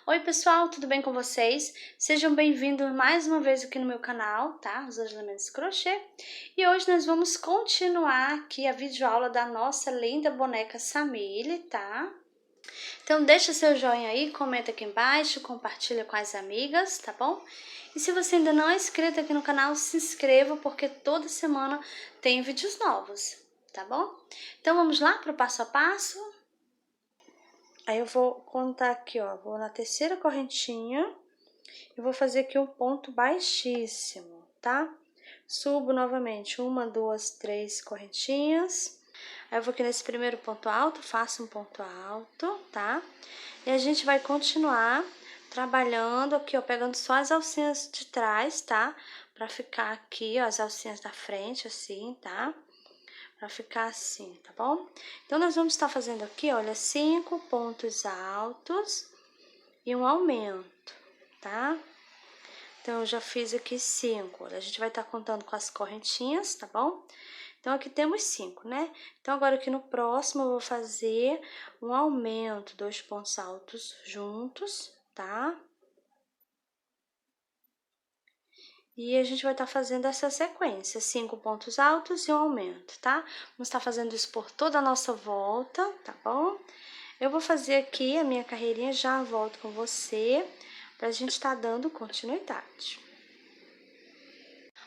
Oi pessoal, tudo bem com vocês? Sejam bem-vindos mais uma vez aqui no meu canal, tá? Rosângela Mendes Crochê. E hoje nós vamos continuar aqui a videoaula da nossa linda boneca Samile, tá? Então deixa seu joinha aí, comenta aqui embaixo, compartilha com as amigas, tá bom? E se você ainda não é inscrito aqui no canal, se inscreva porque toda semana tem vídeos novos, tá bom? Então vamos lá para o passo a passo? Aí eu vou contar aqui, ó, vou na terceira correntinha e vou fazer aqui um ponto baixíssimo, tá? Subo novamente, 1, 2, 3 correntinhas. Aí eu vou aqui nesse primeiro ponto alto, faço um ponto alto, tá? E a gente vai continuar trabalhando aqui, ó, pegando só as alcinhas de trás, tá? Pra ficar aqui, ó, as alcinhas da frente, assim, tá? Pra ficar assim, tá bom? Então, nós vamos estar fazendo aqui, olha, 5 pontos altos e um aumento, tá? Então, eu já fiz aqui 5, a gente vai estar contando com as correntinhas, tá bom? Então, aqui temos 5, né? Então, agora aqui no próximo eu vou fazer um aumento, 2 pontos altos juntos, tá? E a gente vai estar fazendo essa sequência, 5 pontos altos e um aumento, tá? Vamos estar fazendo isso por toda a nossa volta, tá bom? Eu vou fazer aqui a minha carreirinha, já volto com você, pra gente estar dando continuidade.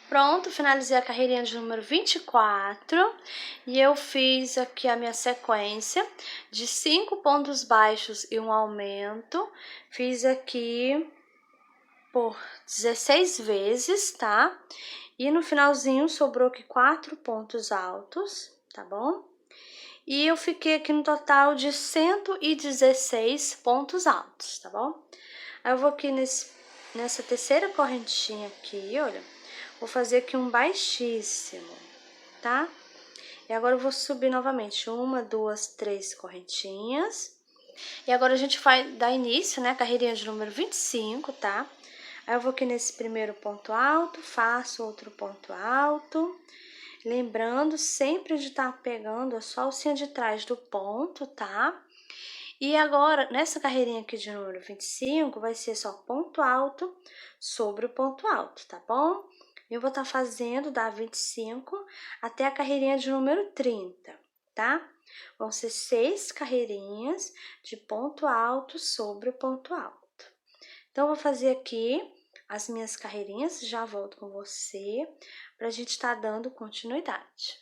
Pronto, finalizei a carreirinha de número 24 e eu fiz aqui a minha sequência de 5 pontos baixos e um aumento. Fiz aqui por 16 vezes, tá? E no finalzinho sobrou aqui 4 pontos altos, tá bom? E eu fiquei aqui no total de 116 pontos altos, tá bom? Aí eu vou aqui nessa terceira correntinha aqui, olha, vou fazer aqui um baixíssimo, tá? E agora eu vou subir novamente, 1, 2, 3 correntinhas. E agora a gente vai dar início, né, carreirinha de número 25, tá? Aí eu vou aqui nesse primeiro ponto alto, faço outro ponto alto. Lembrando sempre de estar pegando só a alcinha de trás do ponto, tá? E agora, nessa carreirinha aqui de número 25, vai ser só ponto alto sobre o ponto alto, tá bom? Eu vou estar fazendo da 25 até a carreirinha de número 30, tá? Vão ser 6 carreirinhas de ponto alto sobre o ponto alto. Então, eu vou fazer aqui as minhas carreirinhas, já volto com você, pra gente estar dando continuidade.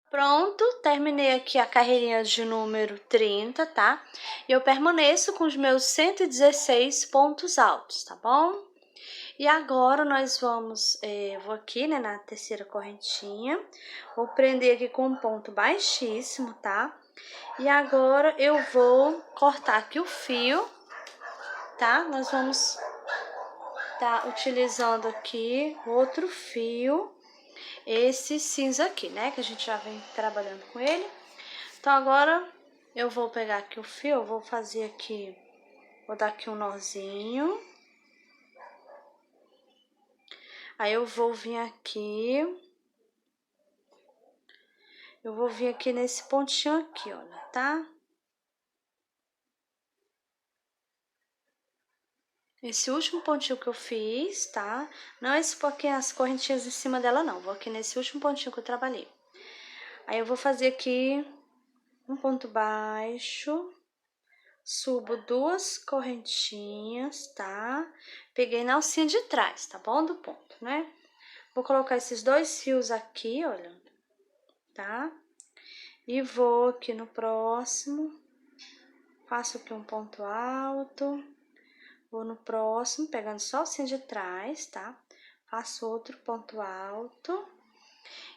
Pronto, terminei aqui a carreirinha de número 30, tá? E eu permaneço com os meus 116 pontos altos, tá bom? E agora nós vamos, vou aqui, né, na terceira correntinha, vou prender aqui com um ponto baixíssimo, tá? E agora eu vou cortar aqui o fio, tá? Nós vamos tá utilizando aqui outro fio, esse cinza aqui, né, que a gente já vem trabalhando com ele. Então, agora eu vou pegar aqui o fio, eu vou fazer aqui, vou dar aqui um nozinho. Aí, eu vou vir aqui, nesse pontinho aqui, olha, tá? Esse último pontinho que eu fiz, tá? Não esse porque as correntinhas em cima dela, não. Vou aqui nesse último pontinho que eu trabalhei. Aí, eu vou fazer aqui um ponto baixo, subo 2 correntinhas, tá? Peguei na alcinha de trás, tá bom? Do ponto, né? Vou colocar esses 2 fios aqui, olha, tá? E vou aqui no próximo, faço aqui um ponto alto, vou no próximo, pegando só a alcinha de trás, tá? Faço outro ponto alto.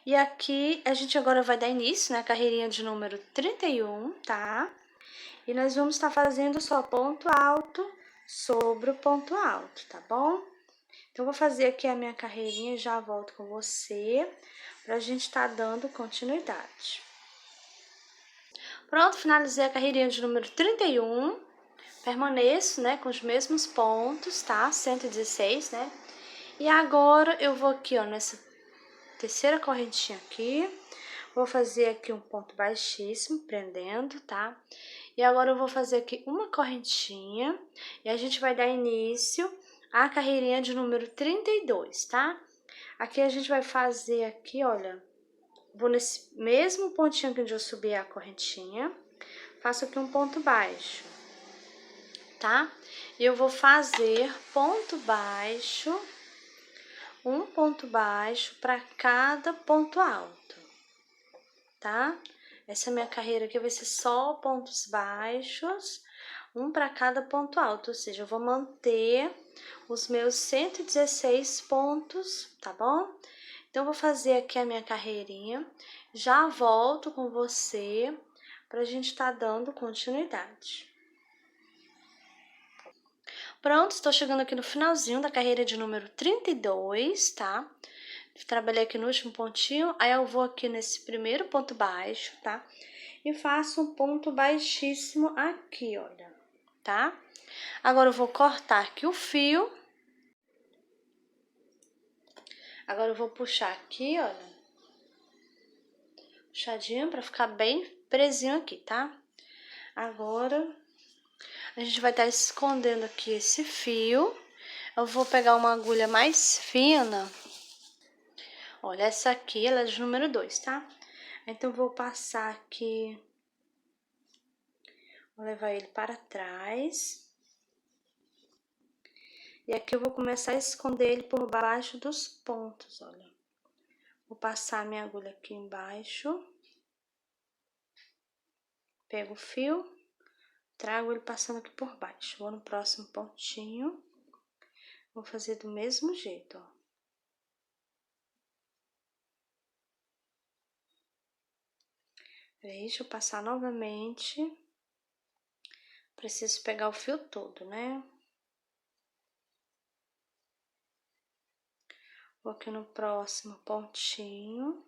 E aqui, a gente agora vai dar início, né? Carreirinha de número 31, tá? E nós vamos estar fazendo só ponto alto sobre o ponto alto, tá bom? Então, vou fazer aqui a minha carreirinha e já volto com você, pra gente estar dando continuidade. Pronto, finalizei a carreirinha de número 31, permaneço, né, com os mesmos pontos, tá? 116, né? E agora, eu vou aqui, ó, nessa terceira correntinha aqui, Vou fazer aqui um ponto baixíssimo, prendendo, tá? E agora eu vou fazer aqui uma correntinha e a gente vai dar início à carreirinha de número 32, tá? Aqui a gente vai fazer aqui, olha, vou nesse mesmo pontinho que onde eu subi a correntinha, faço aqui um ponto baixo, tá? E eu vou fazer ponto baixo, um ponto baixo para cada ponto alto, tá? Essa minha carreira aqui vai ser só pontos baixos, um para cada ponto alto, ou seja, eu vou manter os meus 116 pontos, tá bom? Então, eu vou fazer aqui a minha carreirinha, já volto com você pra gente tá dando continuidade. Pronto, estou chegando aqui no finalzinho da carreira de número 32, tá? Trabalhei aqui no último pontinho, aí eu vou aqui nesse primeiro ponto baixo, tá? E faço um ponto baixíssimo aqui, olha, tá? Agora eu vou cortar aqui o fio. Agora eu vou puxar aqui, olha. Puxadinho pra ficar bem presinho aqui, tá? Agora a gente vai estar escondendo aqui esse fio. Eu vou pegar uma agulha mais fina. Olha, essa aqui, ela é de número 2, tá? Então, eu vou passar aqui. Vou levar ele para trás. E aqui eu vou começar a esconder ele por baixo dos pontos, olha. Vou passar a minha agulha aqui embaixo. Pego o fio, trago ele passando aqui por baixo. Vou no próximo pontinho. Vou fazer do mesmo jeito, ó. Deixa eu passar novamente. Preciso pegar o fio todo, né? Vou aqui no próximo pontinho.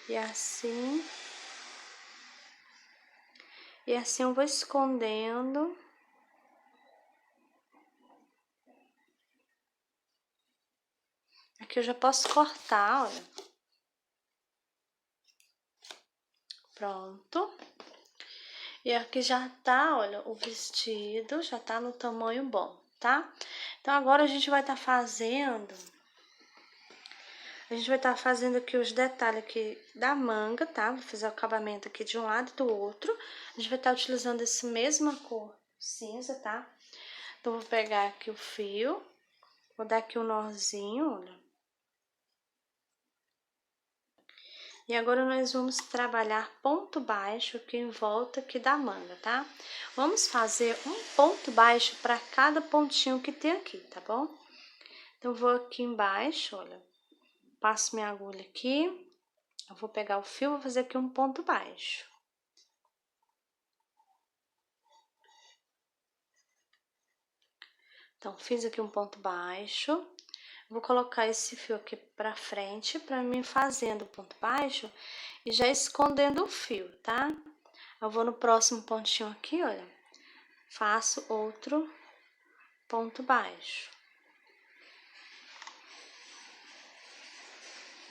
E assim eu vou escondendo. Aqui eu já posso cortar, olha. Pronto. E aqui já tá, olha, o vestido já tá no tamanho bom, tá? Então, agora a gente vai tá fazendo... A gente vai estar fazendo aqui os detalhes aqui da manga, tá? Vou fazer o acabamento aqui de um lado e do outro. A gente vai estar utilizando essa mesma cor cinza, tá? Então, vou pegar aqui o fio, vou dar aqui um nozinho, olha. E agora, nós vamos trabalhar ponto baixo aqui em volta aqui da manga, tá? Vamos fazer um ponto baixo para cada pontinho que tem aqui, tá bom? Então, vou aqui embaixo, olha. Passo minha agulha aqui, eu vou pegar o fio, vou fazer aqui um ponto baixo. Então, fiz aqui um ponto baixo, vou colocar esse fio aqui pra frente, pra mim fazendo o ponto baixo e já escondendo o fio, tá? Eu vou no próximo pontinho aqui, olha, faço outro ponto baixo.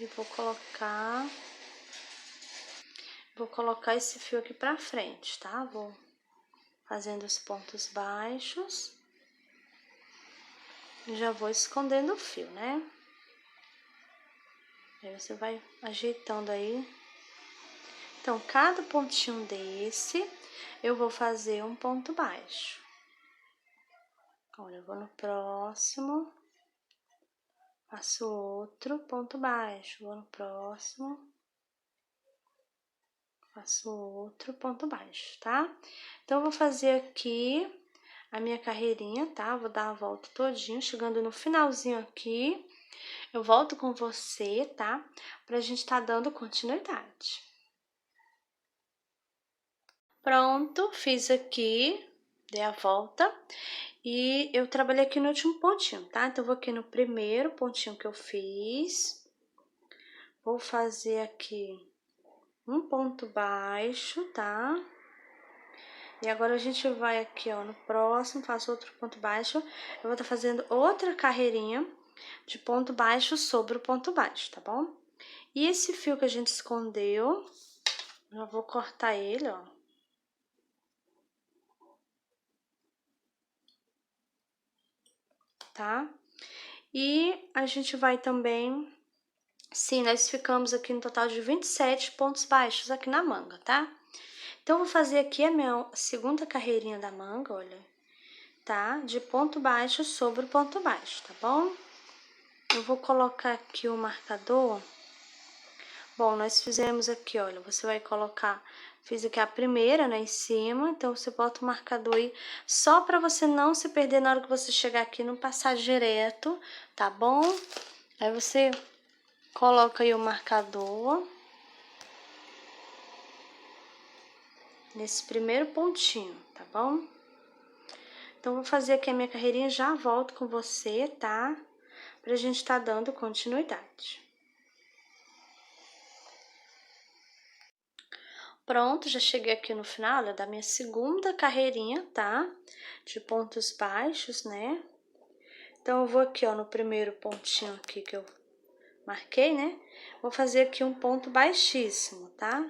E vou colocar esse fio aqui pra frente, tá? Vou fazendo os pontos baixos. E já vou escondendo o fio, né? Aí você vai ajeitando aí. Então, cada pontinho desse, eu vou fazer um ponto baixo. Olha, eu vou no próximo. Faço outro ponto baixo, vou no próximo. Faço outro ponto baixo, tá? Então, eu vou fazer aqui a minha carreirinha, tá? Vou dar a volta todinho, chegando no finalzinho aqui. Eu volto com você, tá? Pra gente tá dando continuidade. Pronto, fiz aqui, dei a volta. E eu trabalhei aqui no último pontinho, tá? Então, eu vou aqui no primeiro pontinho que eu fiz. Vou fazer aqui um ponto baixo, tá? E agora, a gente vai aqui, ó, no próximo, faço outro ponto baixo. Eu vou estar fazendo outra carreirinha de ponto baixo sobre o ponto baixo, tá bom? E esse fio que a gente escondeu, eu vou cortar ele, ó. Tá? E a gente vai também... Sim, nós ficamos aqui no total de 27 pontos baixos aqui na manga, tá? Então, eu vou fazer aqui a minha segunda carreirinha da manga, olha, tá? De ponto baixo sobre ponto baixo, tá bom? Eu vou colocar aqui o marcador. Bom, nós fizemos aqui, olha, você vai colocar... Fiz aqui a primeira, né, em cima, então você bota o marcador aí, só pra você não se perder na hora que você chegar aqui, não passar direto, tá bom? Aí você coloca aí o marcador nesse primeiro pontinho, tá bom? Então, vou fazer aqui a minha carreirinha, já volto com você, tá? Pra gente tá dando continuidade. Pronto, já cheguei aqui no final, da minha segunda carreirinha, tá? De pontos baixos, né? Então, eu vou aqui, ó, no primeiro pontinho aqui que eu marquei, né? Vou fazer aqui um ponto baixíssimo, tá?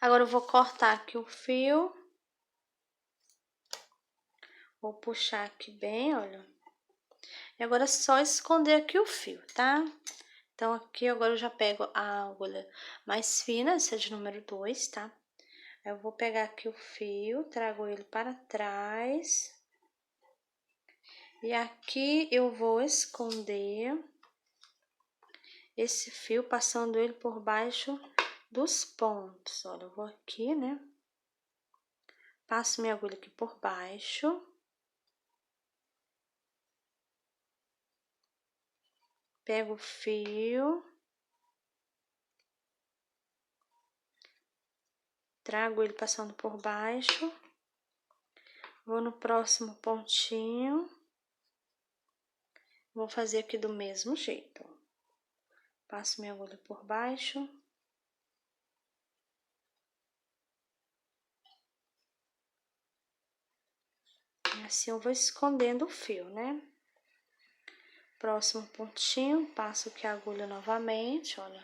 Agora, eu vou cortar aqui o fio. Vou puxar aqui bem, olha. E agora é só esconder aqui o fio, tá? Então, aqui agora eu já pego a agulha mais fina, essa é de número 2, tá? Eu vou pegar aqui o fio, trago ele para trás. E aqui eu vou esconder esse fio, passando ele por baixo dos pontos. Olha, eu vou aqui, né? Passo minha agulha aqui por baixo. Pego o fio. Trago ele passando por baixo. Vou no próximo pontinho. Vou fazer aqui do mesmo jeito, ó. Passo minha agulha por baixo. E assim eu vou escondendo o fio, né? Próximo pontinho, passo aqui a agulha novamente, olha.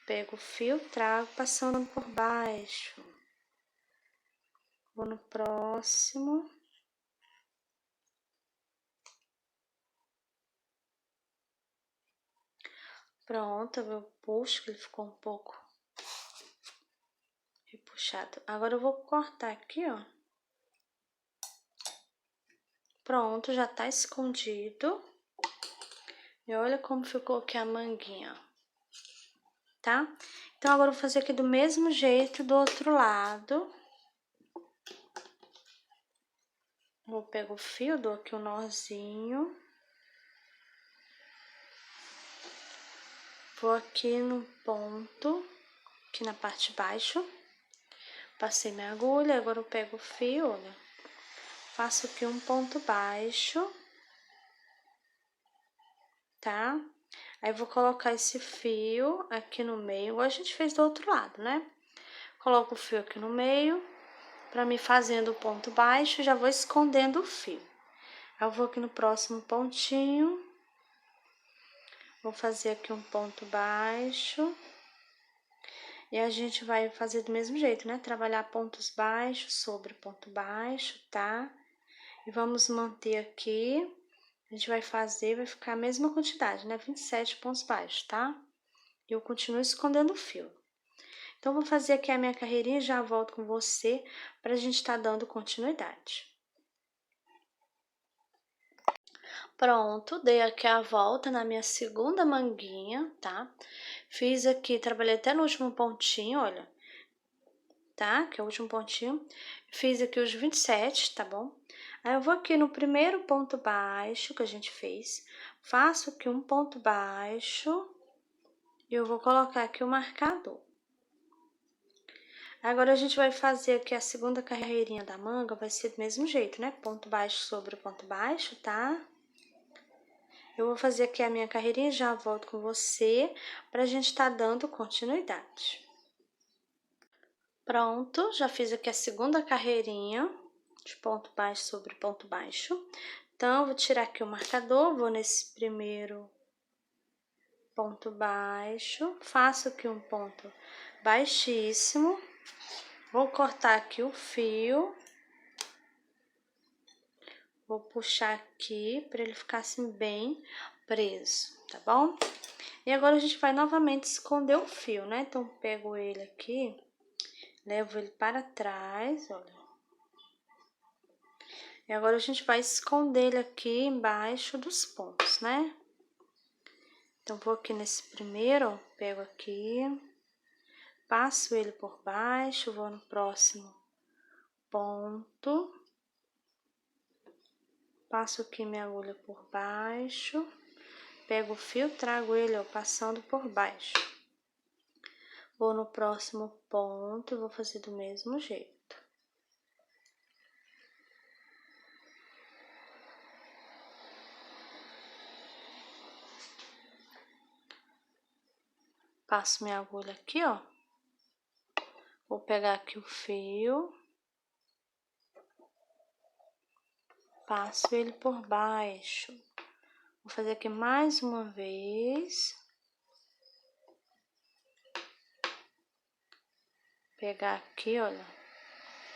Pego o fio, trago passando por baixo. Vou no próximo. Pronto, eu puxo, que ele ficou um pouco repuxado. Agora eu vou cortar aqui, ó. Pronto, já tá escondido. E olha como ficou aqui a manguinha, ó. Tá? Então, agora eu vou fazer aqui do mesmo jeito do outro lado. Vou pegar o fio, dou aqui um nozinho. Vou aqui no ponto, aqui na parte de baixo. Passei minha agulha, agora eu pego o fio, olha. Faço aqui um ponto baixo. Tá? Aí, vou colocar esse fio aqui no meio, igual a gente fez do outro lado, né? Coloco o fio aqui no meio, pra mim fazendo o ponto baixo, já vou escondendo o fio. Aí, eu vou aqui no próximo pontinho. Vou fazer aqui um ponto baixo. E a gente vai fazer do mesmo jeito, né? Trabalhar pontos baixos sobre ponto baixo, tá? E vamos manter aqui. A gente vai fazer, vai ficar a mesma quantidade, né? 27 pontos baixos, tá? E eu continuo escondendo o fio. Então, vou fazer aqui a minha carreirinha e já volto com você pra gente tá dando continuidade. Pronto, dei aqui a volta na minha segunda manguinha, tá? Fiz aqui, trabalhei até no último pontinho, olha, tá? Que é o último pontinho. Fiz aqui os 27, tá bom? Aí, eu vou aqui no primeiro ponto baixo que a gente fez, faço aqui um ponto baixo e eu vou colocar aqui o marcador. Agora, a gente vai fazer aqui a segunda carreirinha da manga, vai ser do mesmo jeito, né? Ponto baixo sobre ponto baixo, tá? Eu vou fazer aqui a minha carreirinha e já volto com você pra gente tá dando continuidade. Pronto, já fiz aqui a segunda carreirinha de ponto baixo sobre ponto baixo, Então, eu vou tirar aqui o marcador, vou nesse primeiro ponto baixo, faço aqui um ponto baixíssimo, vou cortar aqui o fio, vou puxar aqui para ele ficar assim bem preso, tá bom? E agora a gente vai novamente esconder o fio, né? Então, pego ele aqui, levo ele para trás, olha. E agora a gente vai esconder ele aqui embaixo dos pontos, né? Então, vou aqui nesse primeiro, ó, pego aqui, passo ele por baixo, vou no próximo ponto, passo aqui minha agulha por baixo, pego o fio, trago ele, ó, passando por baixo. Vou no próximo ponto e vou fazer do mesmo jeito. Passo minha agulha aqui, ó. Vou pegar aqui o fio. Passo ele por baixo. Vou fazer aqui mais uma vez. Pegar aqui, olha.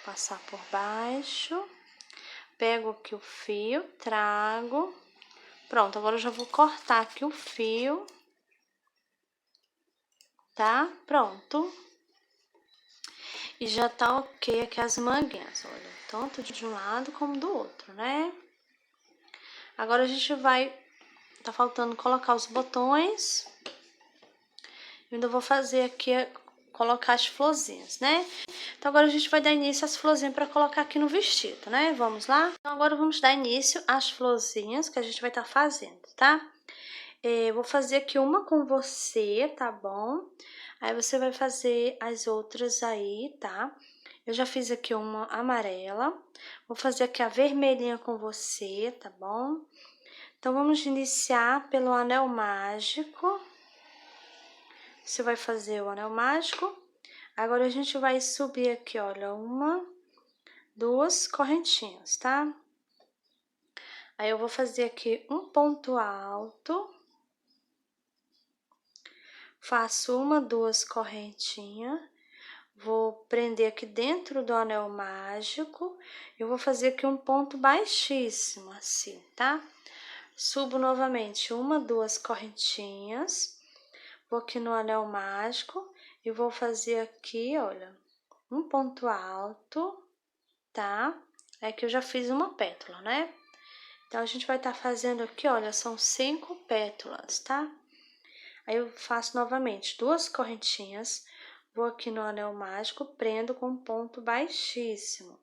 Passar por baixo. Pego aqui o fio, trago. Pronto, agora eu já vou cortar aqui o fio. Tá? Pronto. E já tá ok aqui as manguinhas, olha. Tanto de um lado como do outro, né? Agora a gente vai... Tá faltando colocar os botões. Eu ainda vou fazer aqui, colocar as florzinhas, né? Então, agora a gente vai dar início às florzinhas para colocar aqui no vestido, né? Vamos lá? Então, agora vamos dar início às florzinhas que a gente vai estar fazendo, tá? Vou fazer aqui uma com você, tá bom? Aí, você vai fazer as outras aí, tá? Eu já fiz aqui uma amarela. Vou fazer aqui a vermelhinha com você, tá bom? Então, vamos iniciar pelo anel mágico. Você vai fazer o anel mágico. Agora, a gente vai subir aqui, olha, uma, duas correntinhas, tá? Aí, eu vou fazer aqui um ponto alto. Faço uma, duas correntinhas. Vou prender aqui dentro do anel mágico. Eu vou fazer aqui um ponto baixíssimo, assim, tá? Subo novamente uma, duas correntinhas. Vou aqui no anel mágico e vou fazer aqui, olha, um ponto alto, tá? É que eu já fiz uma pétala, né? Então, a gente vai estar fazendo aqui, olha, são 5 pétalas, tá? Aí, eu faço novamente duas correntinhas, vou aqui no anel mágico, prendo com um ponto baixíssimo.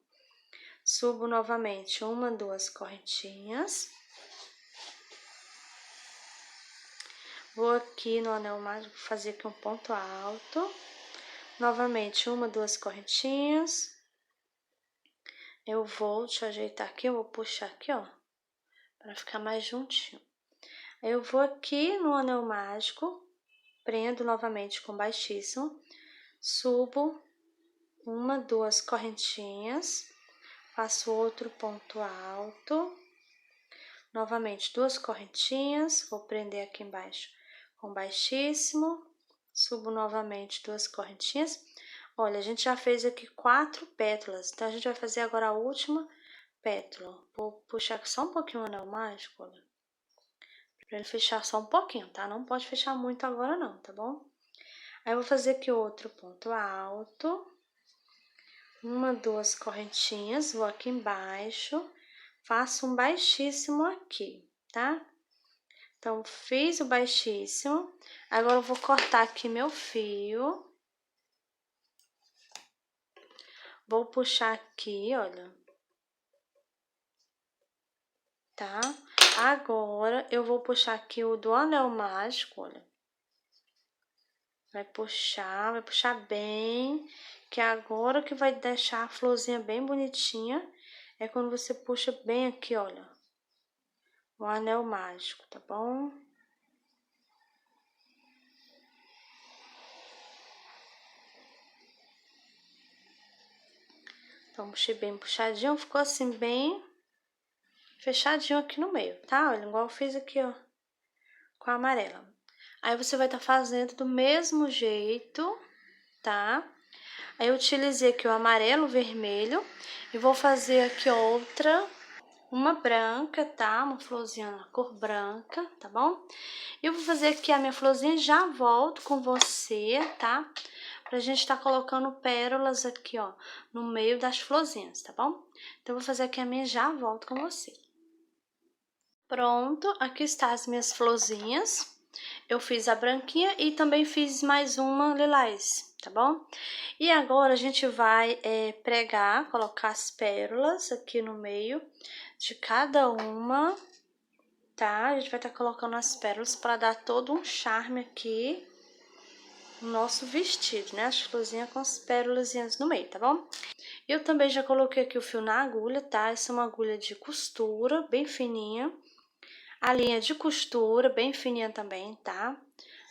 Subo novamente uma, duas correntinhas. Vou aqui no anel mágico fazer aqui um ponto alto. Novamente, uma, duas correntinhas. Eu vou, deixa eu ajeitar aqui, eu vou puxar aqui, ó, para ficar mais juntinho. Aí, eu vou aqui no anel mágico, prendo novamente com baixíssimo, subo uma, duas correntinhas, faço outro ponto alto, novamente duas correntinhas, vou prender aqui embaixo com baixíssimo, subo novamente duas correntinhas. Olha, a gente já fez aqui 4 pétalas, então a gente vai fazer agora a última pétala. Vou puxar aqui só um pouquinho o anel mágico, olha, pra ele fechar só um pouquinho, tá? Não pode fechar muito agora não, tá bom? Aí, eu vou fazer aqui outro ponto alto, uma, duas correntinhas, vou aqui embaixo, faço um baixíssimo aqui, tá? Então, fiz o baixíssimo, agora eu vou cortar aqui meu fio. Vou puxar aqui, olha. Tá? Agora, eu vou puxar aqui o do anel mágico, olha. Vai puxar bem, que agora que vai deixar a florzinha bem bonitinha é quando você puxa bem aqui, olha, o anel mágico, tá bom? Então, puxei bem puxadinho, ficou assim bem fechadinho aqui no meio, tá? Olha, igual eu fiz aqui, ó, com a amarela. Aí você vai estar fazendo do mesmo jeito, tá? Aí eu utilizei aqui o amarelo, o vermelho, e vou fazer aqui outra, uma branca, tá? Uma florzinha na cor branca, tá bom? Eu vou fazer aqui a minha florzinha e já volto com você, tá? Pra gente tá colocando pérolas aqui, ó, no meio das florzinhas, tá bom? Então, eu vou fazer aqui a minha e já volto com você. Pronto, aqui está as minhas florzinhas. Eu fiz a branquinha e também fiz mais uma lilás, tá bom? E agora a gente vai pregar, colocar as pérolas aqui no meio de cada uma, tá? A gente vai estar colocando as pérolas para dar todo um charme aqui no nosso vestido, né? As florzinhas com as pérolazinhas no meio, tá bom? Eu também já coloquei aqui o fio na agulha, tá? Essa é uma agulha de costura, bem fininha. A linha de costura, bem fininha também, tá?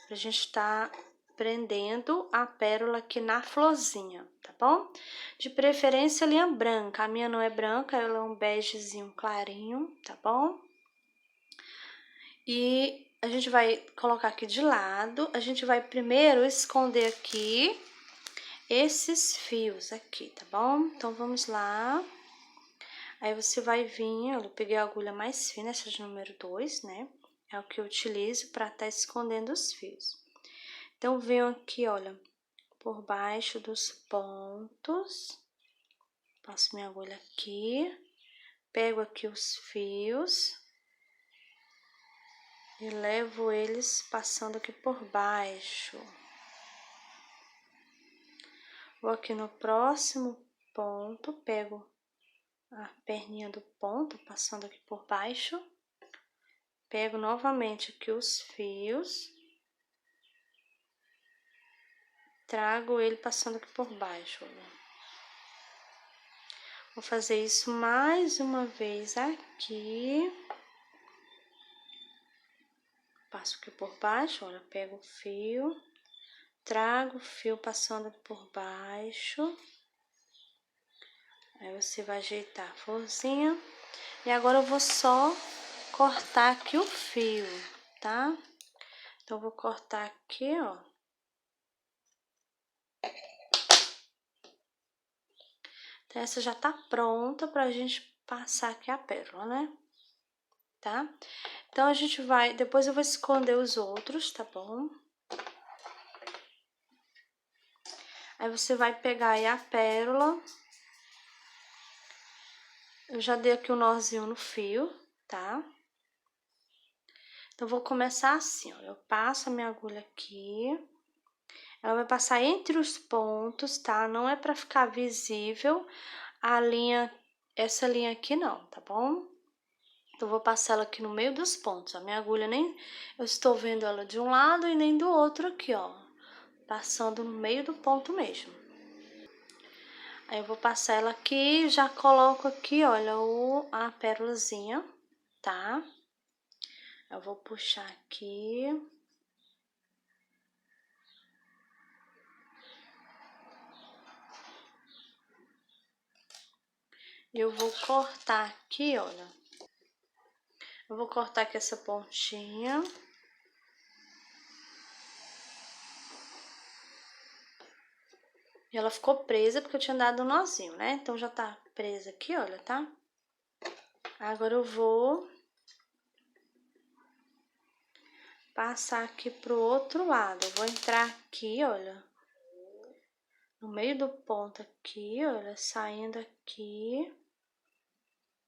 Pra gente tá prendendo a pérola aqui na florzinha, tá bom? De preferência, linha branca. A minha não é branca, ela é um begezinho clarinho, tá bom? E a gente vai colocar aqui de lado. A gente vai primeiro esconder aqui esses fios aqui, tá bom? Então, vamos lá. Aí, você vai vir, eu peguei a agulha mais fina, essa de número 2, né? É o que eu utilizo pra tá escondendo os fios. Então, venho aqui, olha, por baixo dos pontos. Passo minha agulha aqui. Pego aqui os fios. E levo eles passando aqui por baixo. Vou aqui no próximo ponto, pego a perninha do ponto, passando aqui por baixo. Pego novamente aqui os fios. Trago ele passando aqui por baixo, olha. Vou fazer isso mais uma vez aqui. Passo aqui por baixo, olha, pego o fio. Trago o fio passando aqui por baixo. Aí, você vai ajeitar a florzinha. E agora eu vou só cortar aqui o fio, tá? Então, eu vou cortar aqui, ó. Então, essa já tá pronta pra gente passar aqui a pérola, né? Tá? Então, a gente vai... Depois eu vou esconder os outros, tá bom? Aí, você vai pegar aí a pérola. Eu já dei aqui o nozinho no fio, tá? Então, vou começar assim, ó. Eu passo a minha agulha aqui. Ela vai passar entre os pontos, tá? Não é pra ficar visível a linha, essa linha aqui não, tá bom? Então, vou passar ela aqui no meio dos pontos. A minha agulha nem... Eu estou vendo ela de um lado e nem do outro aqui, ó. Passando no meio do ponto mesmo. Aí, eu vou passar ela aqui e já coloco aqui, olha, a pérolazinha, tá? Eu vou puxar aqui. Eu vou cortar aqui, olha. Eu vou cortar aqui essa pontinha. E ela ficou presa porque eu tinha dado um nozinho, né? Então, já tá presa aqui, olha, tá? Agora, eu vou passar aqui pro outro lado. Eu vou entrar aqui, olha, no meio do ponto aqui, olha, saindo aqui,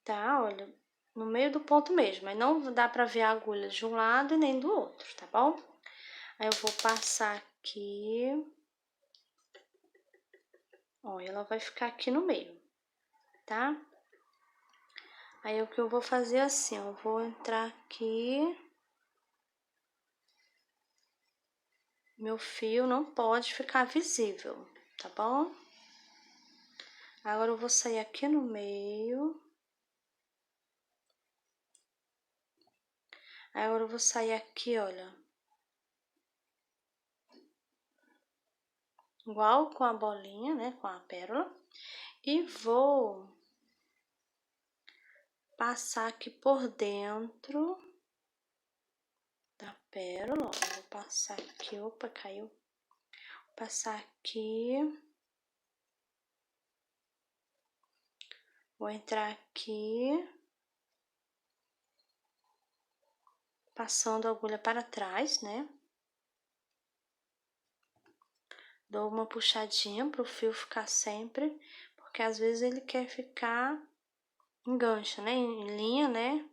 tá? Olha, no meio do ponto mesmo. Mas não dá pra ver a agulha de um lado e nem do outro, tá bom? Aí, eu vou passar aqui. Ó, ela vai ficar aqui no meio, tá? Aí, o que eu vou fazer assim, eu vou entrar aqui. Meu fio não pode ficar visível, tá bom? Agora, eu vou sair aqui no meio. Agora, eu vou sair aqui, olha. Igual com a bolinha, né? Com a pérola. E vou passar aqui por dentro da pérola, ó. Vou passar aqui, opa, caiu. Vou passar aqui. Vou entrar aqui. Passando a agulha para trás, né? Dou uma puxadinha pro fio ficar sempre, porque às vezes ele quer ficar em gancho, né? Em linha, né?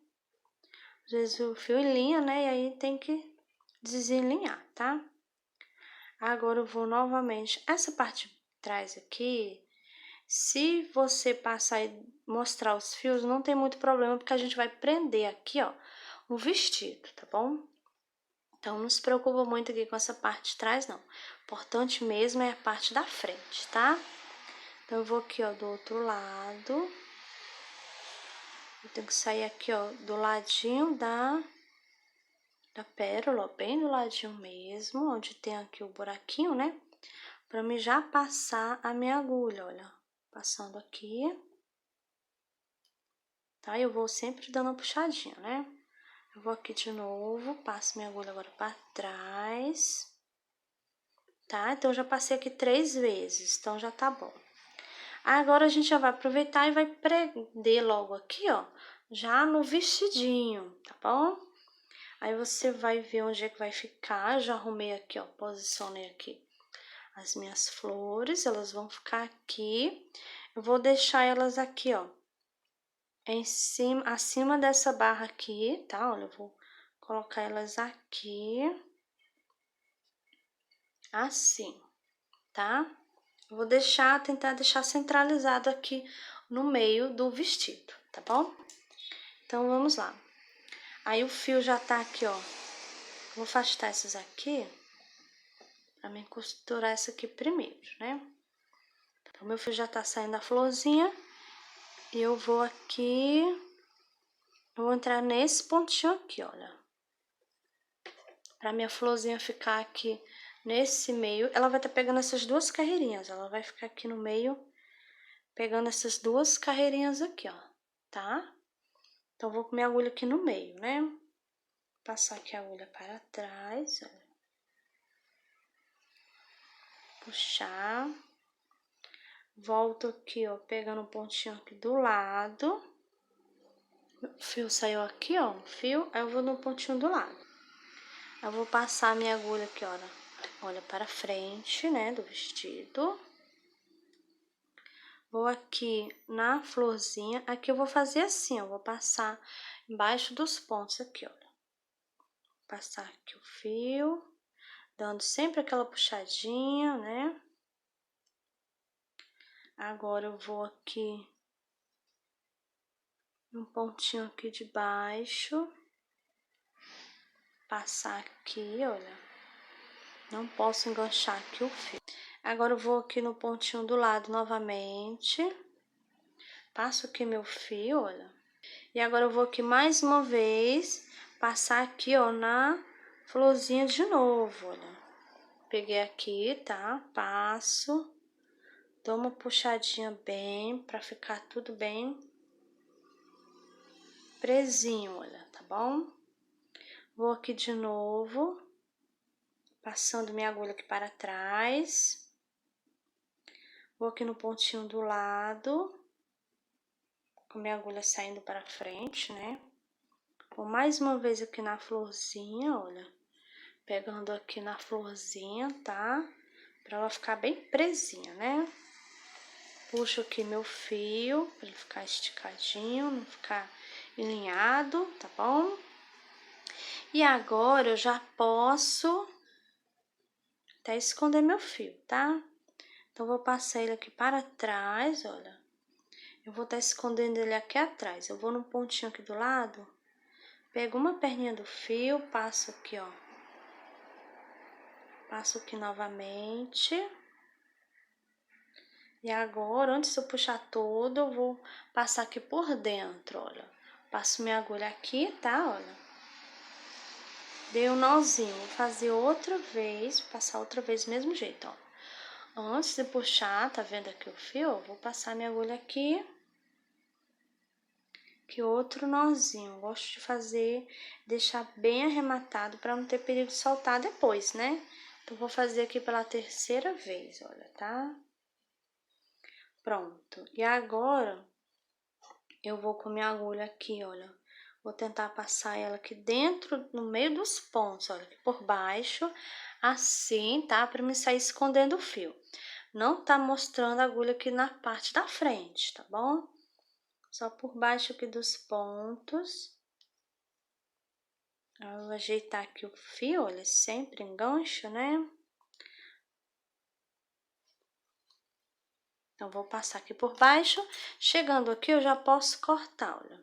Às vezes o fio em linha, né? E aí tem que desenlinhar, tá? Agora eu vou novamente, essa parte de trás aqui, se você passar e mostrar os fios, não tem muito problema, porque a gente vai prender aqui, ó, no vestido, tá bom? Então, não se preocupa muito aqui com essa parte de trás, não. O importante mesmo é a parte da frente, tá? Então, eu vou aqui, ó, do outro lado. Eu tenho que sair aqui, ó, do ladinho da pérola, ó, bem do ladinho mesmo, onde tem aqui o buraquinho, né? Pra mim já passar a minha agulha, olha. Passando aqui. Tá? Eu vou sempre dando uma puxadinha, né? Eu vou aqui de novo, passo minha agulha agora pra trás. Tá? Então, eu já passei aqui 3 vezes, então já tá bom. Agora, a gente já vai aproveitar e vai prender logo aqui, ó, já no vestidinho, tá bom? Aí, você vai ver onde é que vai ficar. Já arrumei aqui, ó, posicionei aqui as minhas flores, elas vão ficar aqui. Eu vou deixar elas aqui, ó, em cima, acima dessa barra aqui, tá? Olha, eu vou colocar elas aqui, assim, tá? Eu vou tentar deixar centralizado aqui no meio do vestido, tá bom? Então, vamos lá. Aí, o fio já tá aqui, ó. Vou afastar essas aqui, pra mim costurar essa aqui primeiro, né? Então, meu fio já tá saindo a florzinha. E eu vou aqui, vou entrar nesse pontinho aqui, olha. Pra minha florzinha ficar aqui nesse meio, ela vai estar pegando essas 2 carreirinhas. Ela vai ficar aqui no meio, pegando essas 2 carreirinhas aqui, ó, tá? Então, vou com minha agulha aqui no meio, né? Passar aqui a agulha para trás, olha. Puxar. Volto aqui, ó, pegando um pontinho aqui do lado. O fio saiu aqui, ó, um fio, aí eu vou no pontinho do lado. Eu vou passar a minha agulha aqui, olha para frente, né, do vestido. Vou aqui na florzinha, aqui eu vou fazer assim, ó, vou passar embaixo dos pontos aqui, olha. Passar aqui o fio, dando sempre aquela puxadinha, né? Agora, eu vou aqui um pontinho aqui de baixo, passar aqui, olha. Não posso enganchar aqui o fio. Agora, eu vou aqui no pontinho do lado novamente, passo aqui meu fio, olha. E agora, eu vou aqui mais uma vez, passar aqui, ó, na florzinha de novo, olha. Peguei aqui, tá? Passo, dou uma puxadinha bem, pra ficar tudo bem presinho, olha, tá bom? Vou aqui de novo, passando minha agulha aqui para trás. Vou aqui no pontinho do lado, com minha agulha saindo para frente, né? Vou mais uma vez aqui na florzinha, olha. Pegando aqui na florzinha, tá? Pra ela ficar bem presinha, né? Puxo aqui meu fio, pra ele ficar esticadinho, não ficar alinhado, tá bom? E agora, eu já posso até esconder meu fio, tá? Então, vou passar ele aqui para trás, olha. Eu vou estar escondendo ele aqui atrás. Eu vou no pontinho aqui do lado, pego uma perninha do fio, passo aqui, ó. Passo aqui novamente. E agora, antes de eu puxar todo, eu vou passar aqui por dentro, olha. Passo minha agulha aqui, tá? Olha. Dei um nozinho, vou fazer outra vez, passar outra vez do mesmo jeito, ó. Antes de puxar, tá vendo aqui o fio? Vou passar minha agulha aqui. aqui outro nozinho. Eu gosto de fazer, deixar bem arrematado para não ter perigo de soltar depois, né? Então, vou fazer aqui pela terceira vez, olha, tá? Pronto. E agora, eu vou com minha agulha aqui, olha. Vou tentar passar ela aqui dentro, no meio dos pontos, olha, aqui por baixo, assim, tá? Pra me sair escondendo o fio. Não tá mostrando a agulha aqui na parte da frente, tá bom? Só por baixo aqui dos pontos. Eu vou ajeitar aqui o fio, olha, sempre engancho, né? Então, vou passar aqui por baixo. Chegando aqui, eu já posso cortar, olha.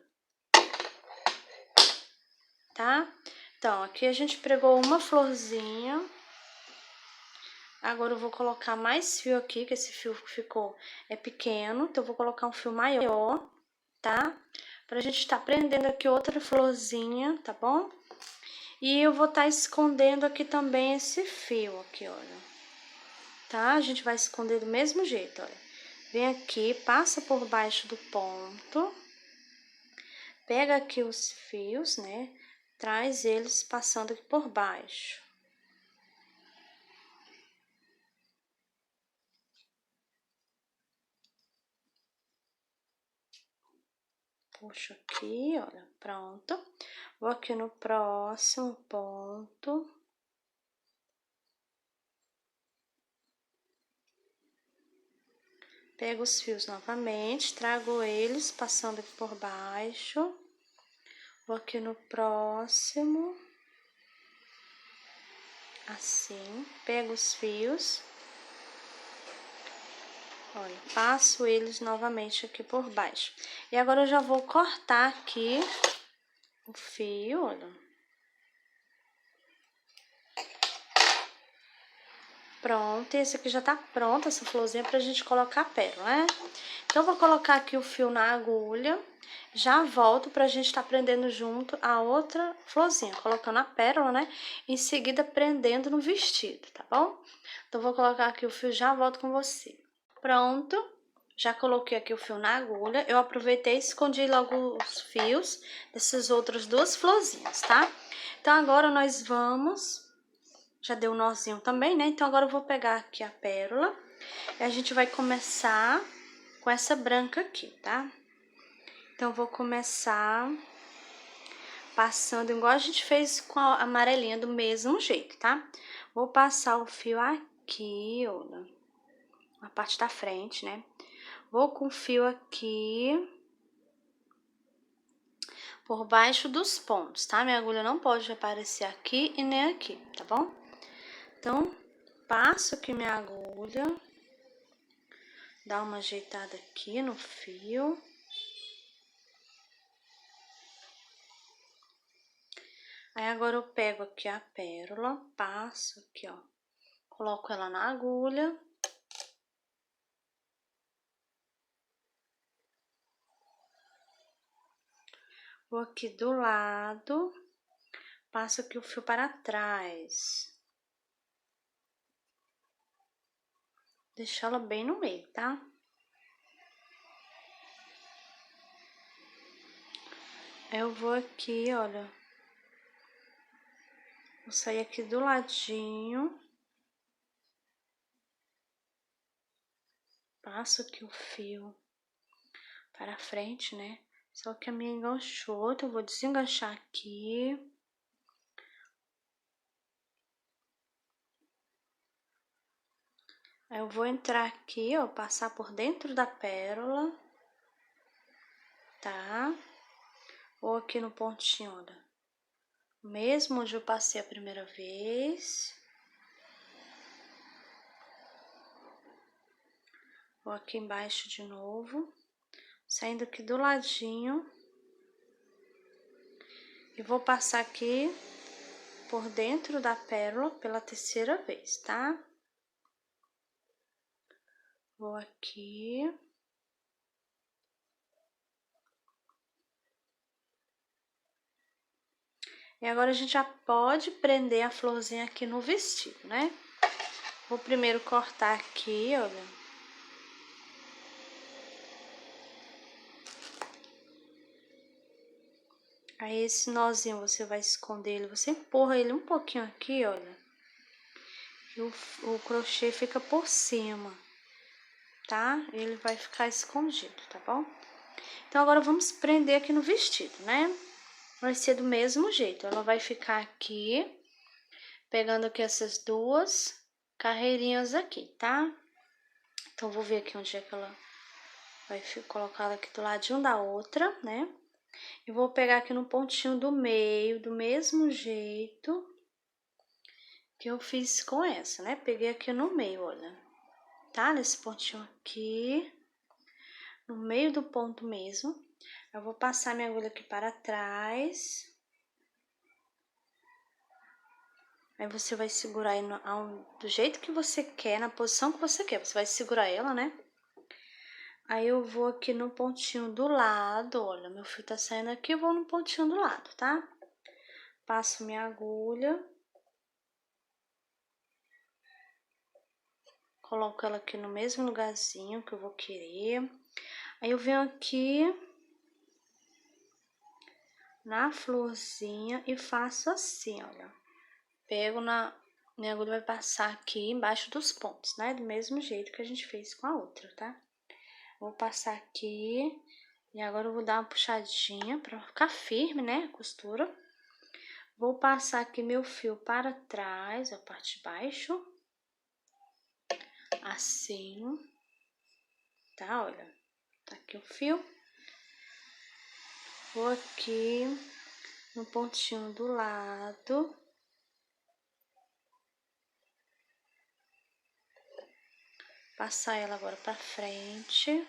Tá? Então, aqui a gente pregou uma florzinha. Agora, eu vou colocar mais fio aqui, que esse fio ficou pequeno. Então, eu vou colocar um fio maior, tá? Pra gente tá prendendo aqui outra florzinha, tá bom? E eu vou tá escondendo aqui também esse fio aqui, olha. Tá? A gente vai esconder do mesmo jeito, olha. Vem aqui, passa por baixo do ponto. Pega aqui os fios, né? Traz eles passando aqui por baixo. Puxo aqui, olha, pronto. Vou aqui no próximo ponto. Pego os fios novamente, trago eles passando aqui por baixo. Vou aqui no próximo. Assim, pego os fios. Olha, passo eles novamente aqui por baixo. E agora eu já vou cortar aqui o fio, olha. Pronto, esse aqui já tá pronto, essa florzinha pra gente colocar a pérola, né? Então, vou colocar aqui o fio na agulha, já volto pra gente tá prendendo junto a outra florzinha, colocando a pérola, né? Em seguida, prendendo no vestido, tá bom? Então, vou colocar aqui o fio e já volto com você. Pronto, já coloquei aqui o fio na agulha, eu aproveitei e escondi logo os fios dessas outras duas florzinhas, tá? Então, agora nós vamos... Já deu um nozinho também, né? Então, agora eu vou pegar aqui a pérola e a gente vai começar com essa branca aqui, tá? Então, eu vou começar passando igual a gente fez com a amarelinha, do mesmo jeito, tá? Vou passar o fio aqui, olha, na parte da frente, né? Vou com o fio aqui por baixo dos pontos, tá? Minha agulha não pode aparecer aqui e nem aqui, tá bom? Então, passo aqui minha agulha, dá uma ajeitada aqui no fio. Aí, agora eu pego aqui a pérola, passo aqui, ó, coloco ela na agulha. Vou aqui do lado, passo aqui o fio para trás. Deixa ela bem no meio, tá? Eu vou aqui, olha, vou sair aqui do ladinho. Passo aqui o fio para frente, né? Só que a minha enganchou, então eu vou desenganchar aqui. Aí, eu vou entrar aqui, ó, passar por dentro da pérola, tá? Ou aqui no pontinho, olha, mesmo onde eu passei a primeira vez. Vou aqui embaixo de novo, saindo aqui do ladinho. E vou passar aqui por dentro da pérola pela terceira vez, tá? Vou aqui. E agora a gente já pode prender a florzinha aqui no vestido, né? Vou primeiro cortar aqui, olha. Aí esse nozinho você vai esconder ele, você empurra ele um pouquinho aqui, olha. E o crochê fica por cima, tá? Ele vai ficar escondido, tá bom? Então agora vamos prender aqui no vestido, né? Vai ser do mesmo jeito, ela vai ficar aqui, pegando aqui essas duas carreirinhas aqui, tá? Então vou ver aqui onde é que ela vai colocar ela aqui do ladinho da outra, né? E vou pegar aqui no pontinho do meio, do mesmo jeito que eu fiz com essa, né? Peguei aqui no meio, olha, tá? Nesse pontinho aqui, no meio do ponto mesmo. Eu vou passar minha agulha aqui para trás. Aí você vai segurar aí do jeito que você quer, na posição que você quer. Você vai segurar ela, né? Aí eu vou aqui no pontinho do lado, olha, meu fio tá saindo aqui, eu vou no pontinho do lado, tá? Passo minha agulha. Coloco ela aqui no mesmo lugarzinho que eu vou querer. Aí eu venho aqui na florzinha e faço assim, olha. Pego minha agulha vai passar aqui embaixo dos pontos, né? Do mesmo jeito que a gente fez com a outra, tá? Vou passar aqui e agora eu vou dar uma puxadinha pra ficar firme, né? A costura. Vou passar aqui meu fio para trás, a parte de baixo. Assim. Tá? Olha. Tá aqui o fio. Vou aqui no pontinho do lado. Passar ela agora pra frente.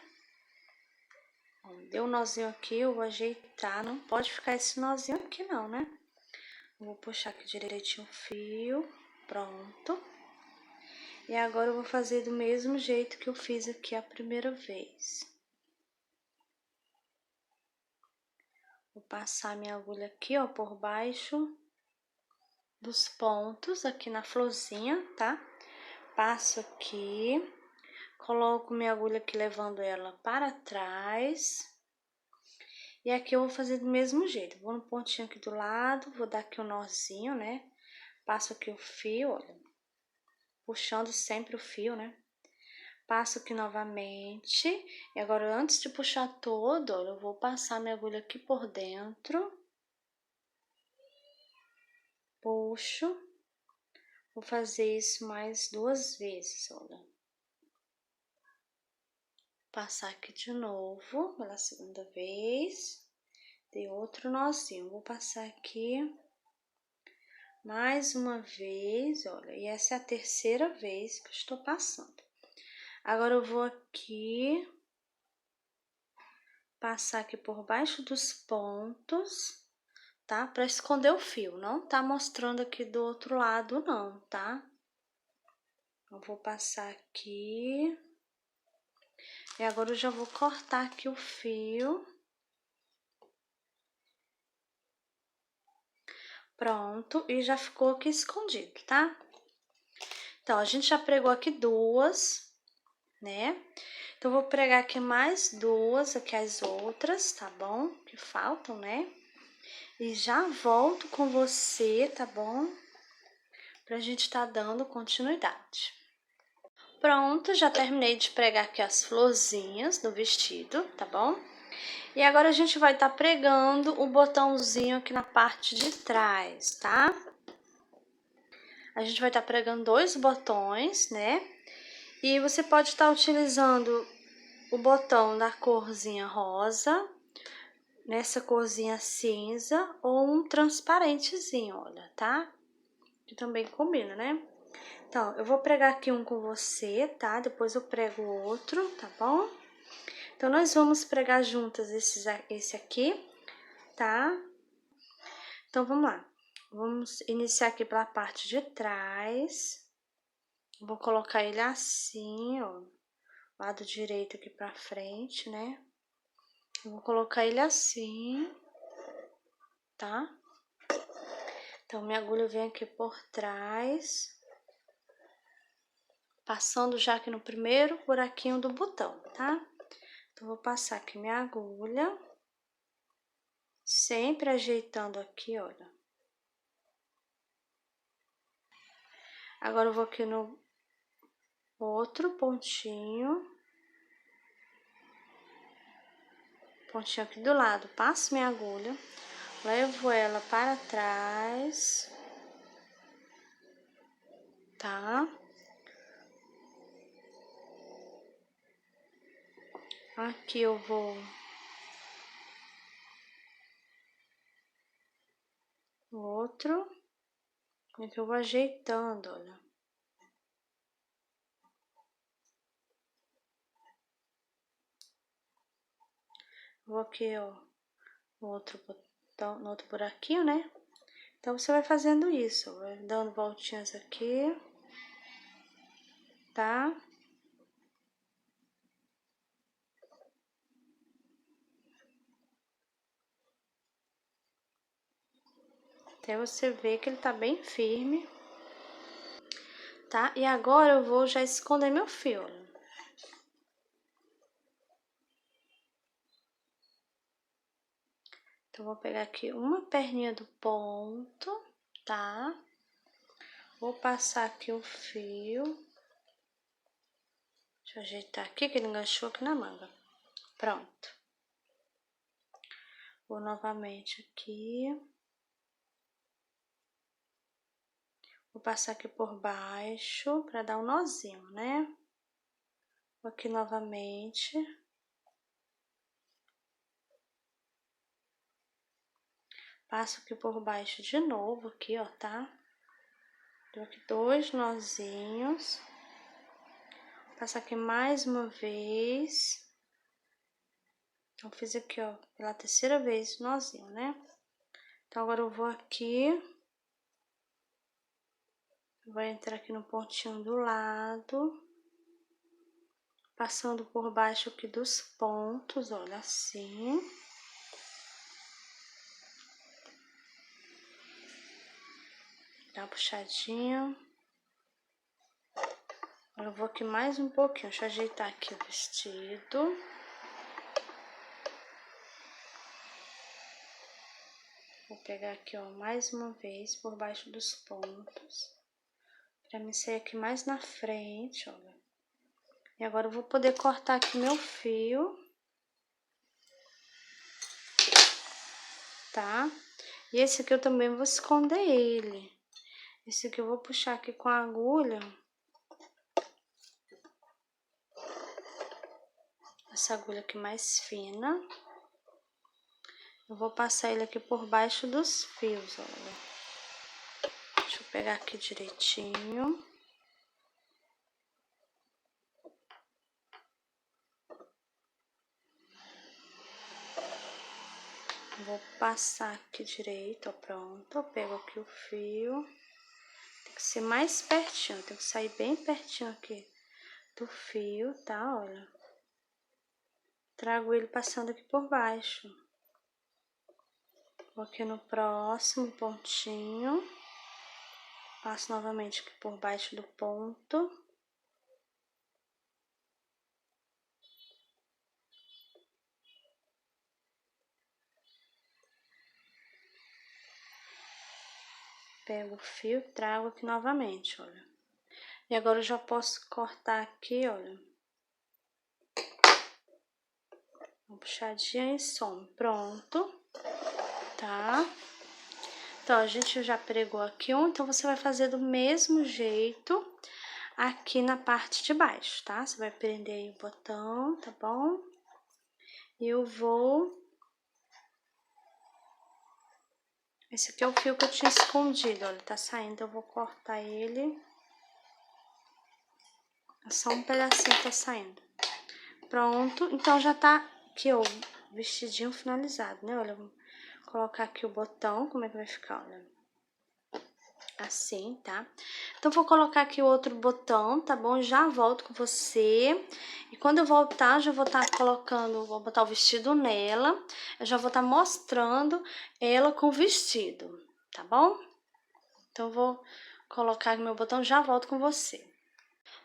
Deu um nozinho aqui, eu vou ajeitar. Não pode ficar esse nozinho aqui não, né? Vou puxar aqui direitinho o fio. Pronto. E agora eu vou fazer do mesmo jeito que eu fiz aqui a primeira vez. Vou passar minha agulha aqui, ó, por baixo dos pontos, aqui na florzinha, tá? Passo aqui, coloco minha agulha aqui, levando ela para trás. E aqui eu vou fazer do mesmo jeito. Vou no pontinho aqui do lado, vou dar aqui um nozinho, né? Passo aqui o fio, olha. Puxando sempre o fio, né? Passo aqui novamente. E agora, antes de puxar todo, olha, eu vou passar minha agulha aqui por dentro. Puxo. Vou fazer isso mais 2 vezes, olha. Passar aqui de novo, pela segunda vez. Dei outro nozinho. Vou passar aqui mais uma vez, olha. E essa é a terceira vez que eu estou passando. Agora eu vou aqui passar aqui por baixo dos pontos, tá? Pra esconder o fio, não tá mostrando aqui do outro lado não, tá? Eu vou passar aqui. E agora eu já vou cortar aqui o fio. Pronto, e já ficou aqui escondido, tá? Então, a gente já pregou aqui 2, né? Então, eu vou pregar aqui mais 2, aqui as outras, tá bom? Que faltam, né? E já volto com você, tá bom? Pra gente tá dando continuidade. Pronto, já terminei de pregar aqui as florzinhas do vestido, tá bom? E agora a gente vai tá pregando o botãozinho aqui na parte de trás, tá? A gente vai tá pregando 2 botões, né? E você pode estar utilizando o botão da corzinha rosa, nessa corzinha cinza, ou um transparentezinho, olha, tá? Que também combina, né? Então, eu vou pregar aqui um com você, tá? Depois eu prego o outro, tá bom? Então, nós vamos pregar juntas esse aqui, tá? Então, vamos lá. Vamos iniciar aqui pela parte de trás. Vou colocar ele assim, ó. Lado direito aqui pra frente, né? Vou colocar ele assim, tá? Então, minha agulha vem aqui por trás, passando já aqui no primeiro buraquinho do botão, tá? Então, vou passar aqui minha agulha. Sempre ajeitando aqui, olha. Agora eu vou aqui no outro pontinho. Pontinho aqui do lado, passo minha agulha, levo ela para trás, tá? Aqui eu vou outro, aqui eu vou ajeitando, olha. Vou aqui, ó, no outro botão, no outro buraquinho, né? Então, você vai fazendo isso, vai dando voltinhas aqui, tá? Até você ver que ele tá bem firme, tá? E agora eu vou já esconder meu fio, olha. Então, vou pegar aqui uma perninha do ponto, tá? Vou passar aqui o fio. Deixa eu ajeitar aqui, que ele enganchou aqui na manga. Pronto. Vou novamente aqui. Vou passar aqui por baixo, pra dar um nozinho, né? Vou aqui novamente. Passo aqui por baixo de novo, aqui, ó, tá? Dou aqui 2 nozinhos. Passo aqui mais uma vez. Então, fiz aqui, ó, pela terceira vez nozinho, né? Então, agora eu vou aqui. Vou entrar aqui no pontinho do lado. Passando por baixo aqui dos pontos, olha, assim. Dá uma puxadinha. Agora eu vou aqui mais um pouquinho, deixa eu ajeitar aqui o vestido. Vou pegar aqui, ó, mais uma vez por baixo dos pontos. Pra me sair aqui mais na frente, olha. E agora eu vou poder cortar aqui meu fio. Tá? E esse aqui eu também vou esconder ele. Esse aqui eu vou puxar aqui com a agulha. Essa agulha aqui mais fina. Eu vou passar ele aqui por baixo dos fios, olha. Deixa eu pegar aqui direitinho. Vou passar aqui direito, ó, pronto. Eu pego aqui o fio. Tem que ser mais pertinho, tem que sair bem pertinho aqui do fio, tá? Olha. Trago ele passando aqui por baixo. Vou aqui no próximo pontinho. Passo novamente aqui por baixo do ponto. Pego o fio, trago aqui novamente, olha. E agora eu já posso cortar aqui, olha. Uma puxadinha e some. Pronto, tá? Então, a gente já pregou aqui um, então você vai fazer do mesmo jeito aqui na parte de baixo, tá? Você vai prender aí o botão, tá bom? E eu vou... Esse aqui é o fio que eu tinha escondido, olha, tá saindo, eu vou cortar ele. Só um pedacinho tá saindo. Pronto, então já tá aqui, ó, o vestidinho finalizado, né? Olha, vou colocar aqui o botão, como é que vai ficar, olha. Assim, tá? Então, vou colocar aqui o outro botão, tá bom? Já volto com você. E quando eu voltar, já vou estar colocando, vou botar o vestido nela. Eu já vou estar mostrando ela com o vestido, tá bom? Então, vou colocar meu botão, já volto com você.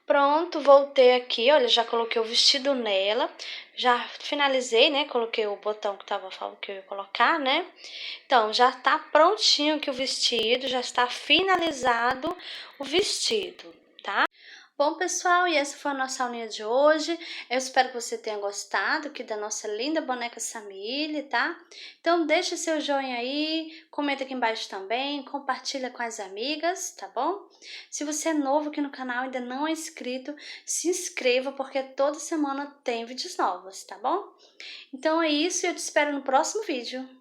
Pronto, voltei aqui, olha, já coloquei o vestido nela, já finalizei, né? Coloquei o botão que tava falando que eu ia colocar, né? Então, já tá prontinho aqui o vestido, já está finalizado o vestido, tá? Bom, pessoal, e essa foi a nossa aulinha de hoje. Eu espero que você tenha gostado aqui da nossa linda boneca Samile, tá? Então, deixa seu joinha aí, comenta aqui embaixo também, compartilha com as amigas, tá bom? Se você é novo aqui no canal e ainda não é inscrito, se inscreva, porque toda semana tem vídeos novos, tá bom? Então é isso e eu te espero no próximo vídeo.